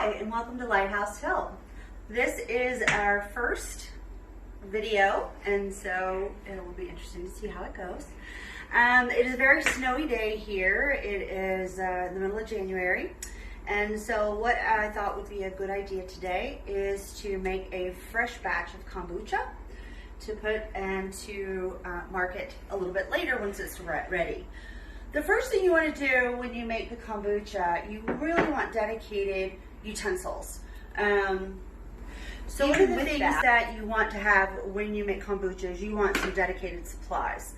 Hi, and welcome to Lighthouse Hill. This is our first video, and so it will be interesting to see how it goes. It is a very snowy day here. It is in the middle of January, and so what I thought would be a good idea today is to make a fresh batch of kombucha to put and to market a little bit later once it's ready. The first thing you want to do when you make the kombucha, you really want dedicated utensils. So one of the things that you want to have when you make kombucha is you want some dedicated supplies.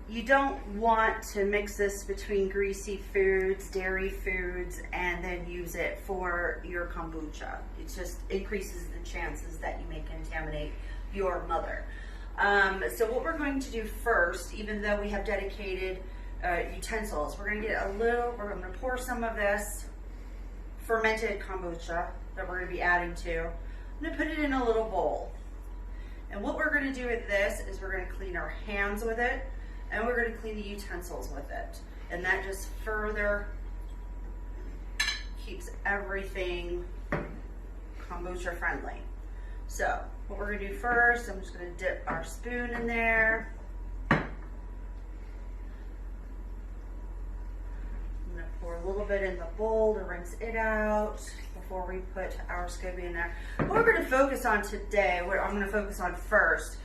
You don't want to mix this between greasy foods, dairy foods, and then use it for your kombucha. It just increases the chances that you may contaminate your mother. So what we're going to do first, even though we have dedicated utensils, we're going to pour some of this fermented kombucha that we're going to be adding to. I'm going to put it in a little bowl. And what we're going to do with this is we're going to clean our hands with it, and we're going to clean the utensils with it. And that just further keeps everything kombucha friendly. So what we're going to do first, I'm just going to dip our spoon in there. Pour a little bit in the bowl to rinse it out before we put our SCOBY in there. What we're going to focus on today, what I'm going to focus on first,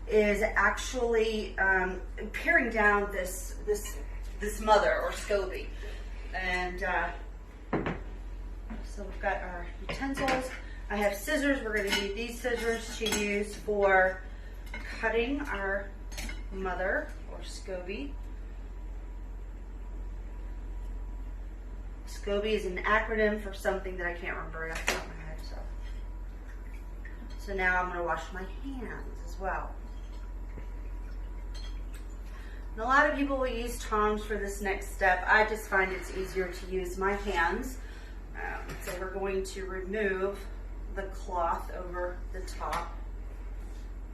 is actually paring down this mother or SCOBY. And so we've got our utensils. I have scissors. We're going to need these scissors to use for cutting our mother or SCOBY. SCOBY is an acronym for something that I can't remember right off the top of my head. So now I'm going to wash my hands as well. And a lot of people will use tongs for this next step. I just find it's easier to use my hands. So we're going to remove the cloth over the top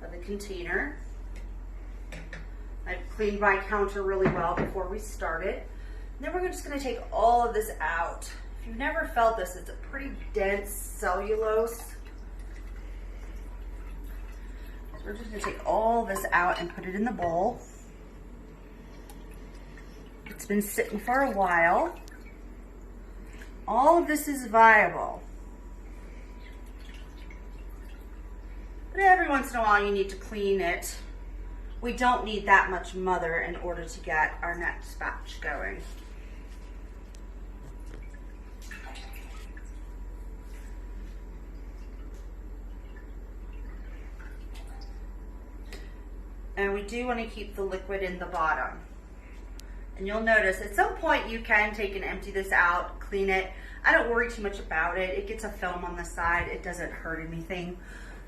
of the container. I've cleaned my counter really well before we started. Then we're just going to take all of this out. If you've never felt this, it's a pretty dense cellulose. So we're just going to take all this out and put it in the bowl. It's been sitting for a while. All of this is viable. But every once in a while you need to clean it. We don't need that much mother in order to get our next batch going. And we do want to keep the liquid in the bottom. And you'll notice at some point you can take and empty this out, clean it. I don't worry too much about it. It gets a film on the side. It doesn't hurt anything.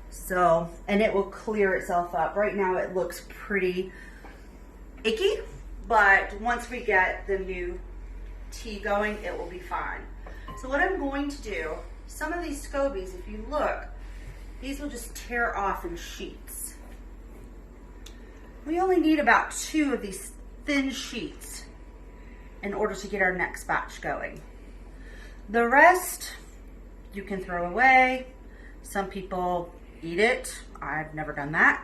So, and it will clear itself up. Right now it looks pretty icky, but once we get the new tea going, it will be fine. So what I'm going to do, some of these SCOBYs, if you look, these will just tear off in sheets. We only need about 2 of these thin sheets in order to get our next batch going. The rest you can throw away. Some people eat it. I've never done that.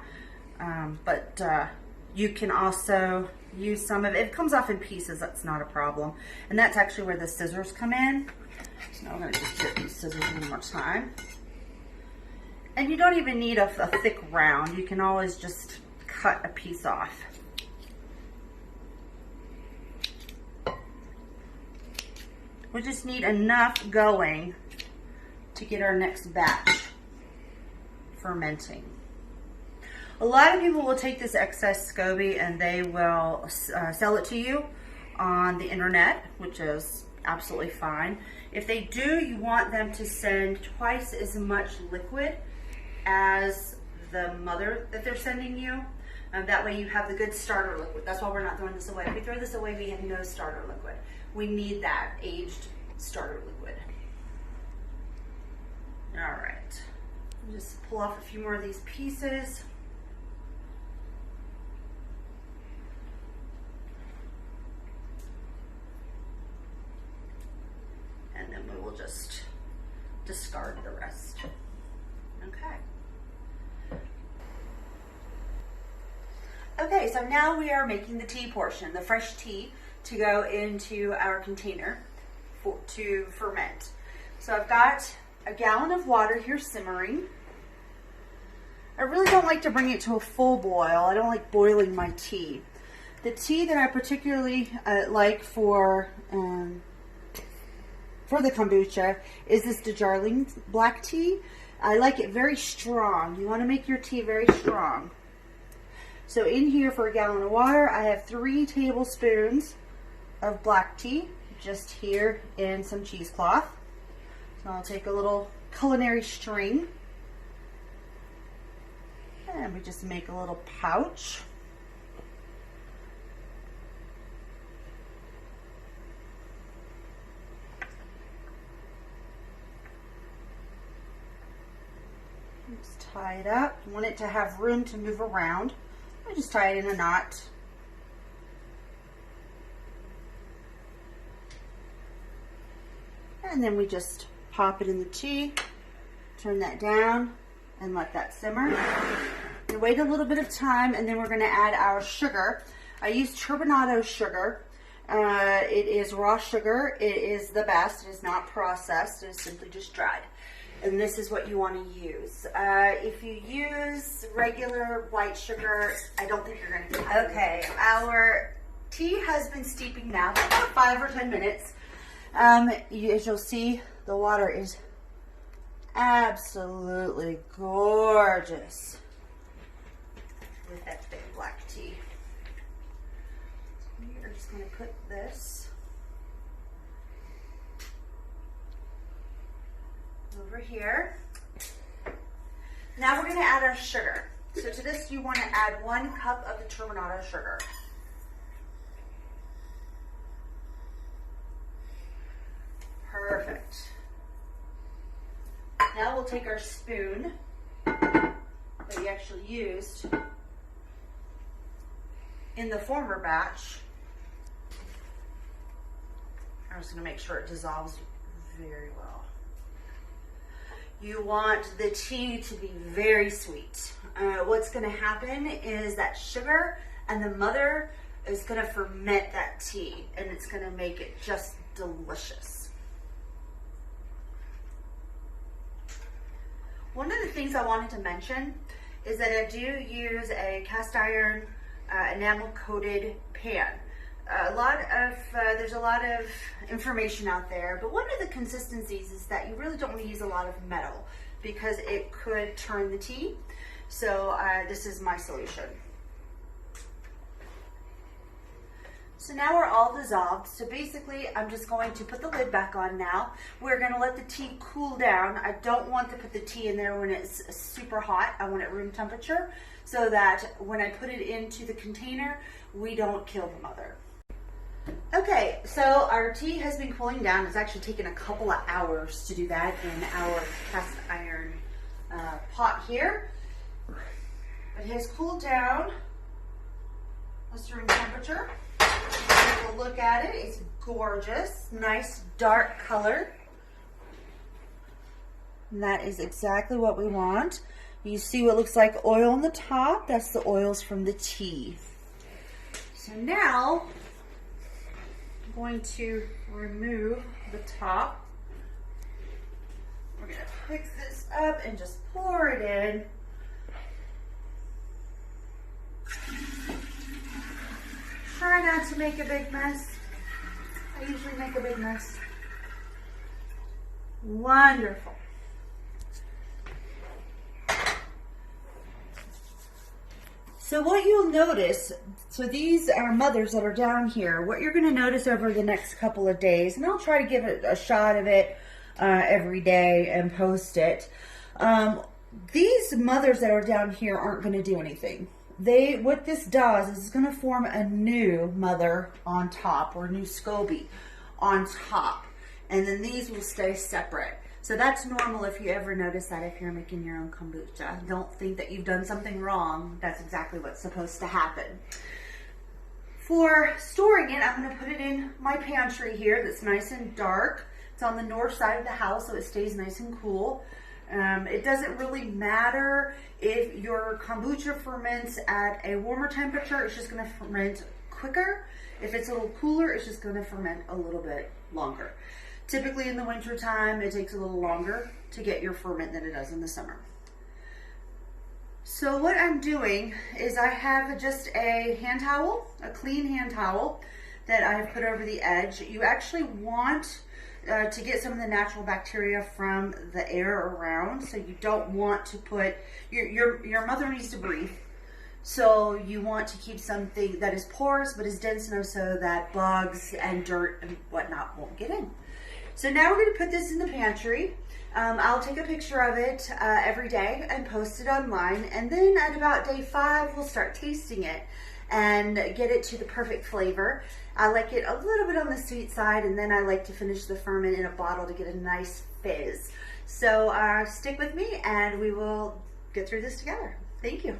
But you can also use some of it. If it comes off in pieces, that's not a problem. And that's actually where the scissors come in. So now I'm going to just dip these scissors one more time. And you don't even need a thick round. You can always just cut a piece off. We just need enough going to get our next batch fermenting. A lot of people will take this excess SCOBY and they will sell it to you on the internet, which is absolutely fine. If they do, you want them to send twice as much liquid as the mother that they're sending you. That way you have the good starter liquid. That's why we're not throwing this away. If we throw this away, we have no starter liquid. We need that aged starter liquid. All right. Just pull off a few more of these pieces. And then we will just discard the rest. Okay. Okay, so now we are making the tea portion, the fresh tea to go into our container to ferment. So I've got a gallon of water here simmering. I really don't like to bring it to a full boil. I don't like boiling my tea. The tea that I particularly like for the kombucha is this Darjeeling black tea. I like it very strong. You want to make your tea very strong. So in here for a gallon of water, I have 3 tablespoons of black tea, just here in some cheesecloth. So I'll take a little culinary string, and we just make a little pouch. Just tie it up. You want it to have room to move around. I just tie it in a knot. And then we just pop it in the tea, turn that down, and let that simmer. And wait a little bit of time, and then we're going to add our sugar. I use turbinado sugar. It is raw sugar. It is the best. It is not processed. It is simply just dried. And this is what you want to use. If you use regular white sugar, I don't think you're going to get it. Okay, our tea has been steeping now for about 5 or 10 minutes. As you'll see, the water is absolutely gorgeous with that thick black tea. So we are just going to put this over here. Now we're going to add our sugar. So to this you want to add 1 cup of the turbinado sugar. Perfect. Now we'll take our spoon that we actually used in the former batch. I'm just going to make sure it dissolves very well. You want the tea to be very sweet. What's going to happen is that sugar and the mother is going to ferment that tea, and it's going to make it just delicious. One of the things I wanted to mention is that I do use a cast iron enamel coated pan. There's a lot of information out there, but one of the consistencies is that you really don't want to use a lot of metal because it could turn the tea. So this is my solution. So now we're all dissolved. So basically, I'm just going to put the lid back on now. We're going to let the tea cool down. I don't want to put the tea in there when it's super hot. I want it room temperature so that when I put it into the container, we don't kill the mother. Okay, so our tea has been cooling down. It's actually taken a couple of hours to do that in our cast iron pot here. It has cooled down. Let's room temperature. Take a look at it. It's gorgeous, nice dark color. And that is exactly what we want. You see what looks like oil on the top? That's the oils from the tea. So now I'm going to remove the top. We're going to pick this up and just pour it in. Try not to make a big mess. I usually make a big mess. Wonderful. So what you'll notice, so these are mothers that are down here, what you're going to notice over the next couple of days, and I'll try to give it a shot of it every day and post it. These mothers that are down here aren't going to do anything. What this does is it's going to form a new mother on top, or a new SCOBY on top, and then these will stay separate. So that's normal if you ever notice that if you're making your own kombucha. Don't think that you've done something wrong. That's exactly what's supposed to happen. For storing it, I'm going to put it in my pantry here that's nice and dark. It's It's on the north side of the house, so it stays nice and cool. It doesn't really matter if your kombucha ferments at a warmer temperature, it's just going to ferment quicker. If it's a little cooler, it's just going to ferment a little bit longer. Typically in the winter time, it takes a little longer to get your ferment than it does in the summer. So what I'm doing is I have just a hand towel, a clean hand towel that I have put over the edge. You actually want to get some of the natural bacteria from the air around, so you don't want to put, your mother needs to breathe, so you want to keep something that is porous but is dense enough so that bugs and dirt and whatnot won't get in. So now we're going to put this in the pantry. I'll take a picture of it every day and post it online, and then at about day 5 we'll start tasting it and get it to the perfect flavor. I like it a little bit on the sweet side, and then I like to finish the ferment in a bottle to get a nice fizz. So stick with me and we will get through this together. Thank you.